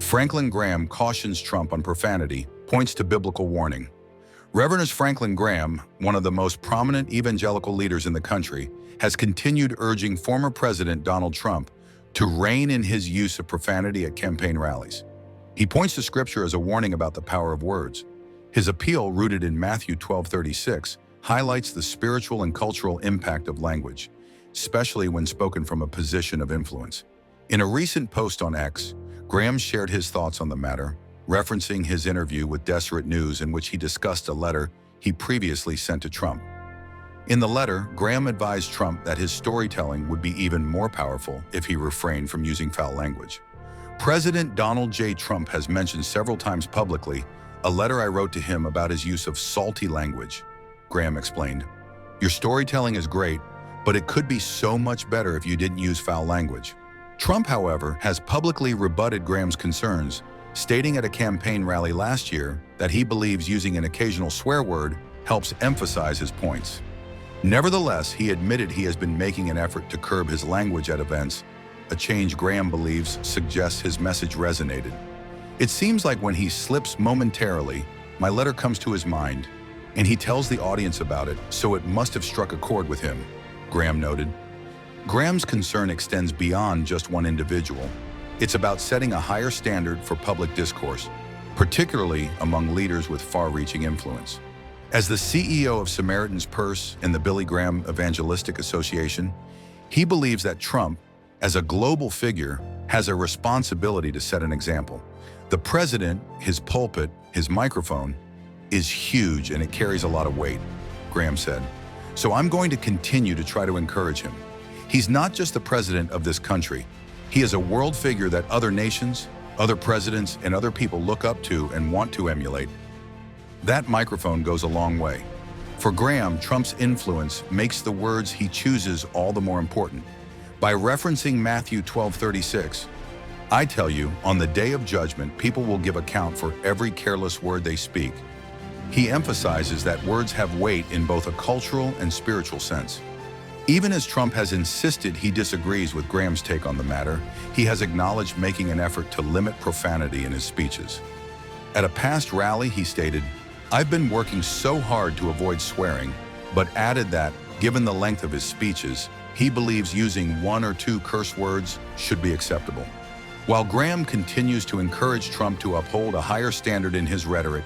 Franklin Graham cautions Trump on profanity, points to biblical warning. Reverend Franklin Graham, one of the most prominent evangelical leaders in the country, has continued urging former President Donald Trump to rein in his use of profanity at campaign rallies. He points to Scripture as a warning about the power of words. His appeal, rooted in Matthew 12:36, highlights the spiritual and cultural impact of language, especially when spoken from a position of influence. In a recent post on X, Graham shared his thoughts on the matter, referencing his interview with Deseret News in which he discussed a letter he previously sent to Trump. In the letter, Graham advised Trump that his storytelling would be even more powerful if he refrained from using foul language. President Donald J. Trump has mentioned several times publicly a letter I wrote to him about his use of salty language. Graham explained, "Your storytelling is great, but it could be so much better if you didn't use foul language." Trump, however, has publicly rebutted Graham's concerns, stating at a campaign rally last year that he believes using an occasional swear word helps emphasize his points. Nevertheless, he admitted he has been making an effort to curb his language at events, a change Graham believes suggests his message resonated. "It seems like when he slips momentarily, my letter comes to his mind, and he tells the audience about it, so it must have struck a chord with him," Graham noted. Graham's concern extends beyond just one individual. It's about setting a higher standard for public discourse, particularly among leaders with far-reaching influence. As the CEO of Samaritan's Purse and the Billy Graham Evangelistic Association, he believes that Trump, as a global figure, has a responsibility to set an example. The president, his pulpit, his microphone, is huge and it carries a lot of weight, Graham said. "So I'm going to continue to try to encourage him. He's not just the president of this country. He is a world figure that other nations, other presidents, and other people look up to and want to emulate." That microphone goes a long way. For Graham, Trump's influence makes the words he chooses all the more important. By referencing Matthew 12:36, "I tell you, on the day of judgment, people will give account for every careless word they speak." He emphasizes that words have weight in both a cultural and spiritual sense. Even as Trump has insisted he disagrees with Graham's take on the matter, he has acknowledged making an effort to limit profanity in his speeches. At a past rally, he stated, "I've been working so hard to avoid swearing," but added that, given the length of his speeches, he believes using one or two curse words should be acceptable. While Graham continues to encourage Trump to uphold a higher standard in his rhetoric,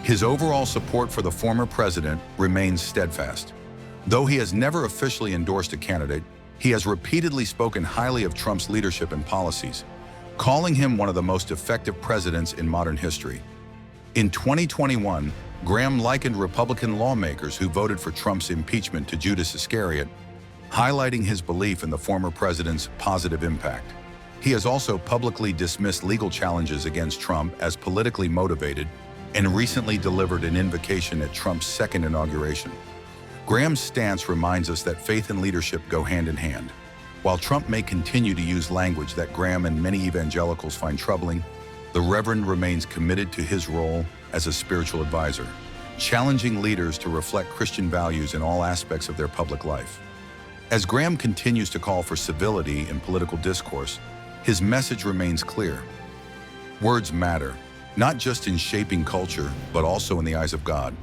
his overall support for the former president remains steadfast. Though he has never officially endorsed a candidate, he has repeatedly spoken highly of Trump's leadership and policies, calling him one of the most effective presidents in modern history. In 2021, Graham likened Republican lawmakers who voted for Trump's impeachment to Judas Iscariot, highlighting his belief in the former president's positive impact. He has also publicly dismissed legal challenges against Trump as politically motivated and recently delivered an invocation at Trump's second inauguration. Graham's stance reminds us that faith and leadership go hand in hand. While Trump may continue to use language that Graham and many evangelicals find troubling, the Reverend remains committed to his role as a spiritual advisor, challenging leaders to reflect Christian values in all aspects of their public life. As Graham continues to call for civility in political discourse, his message remains clear. Words matter, not just in shaping culture, but also in the eyes of God.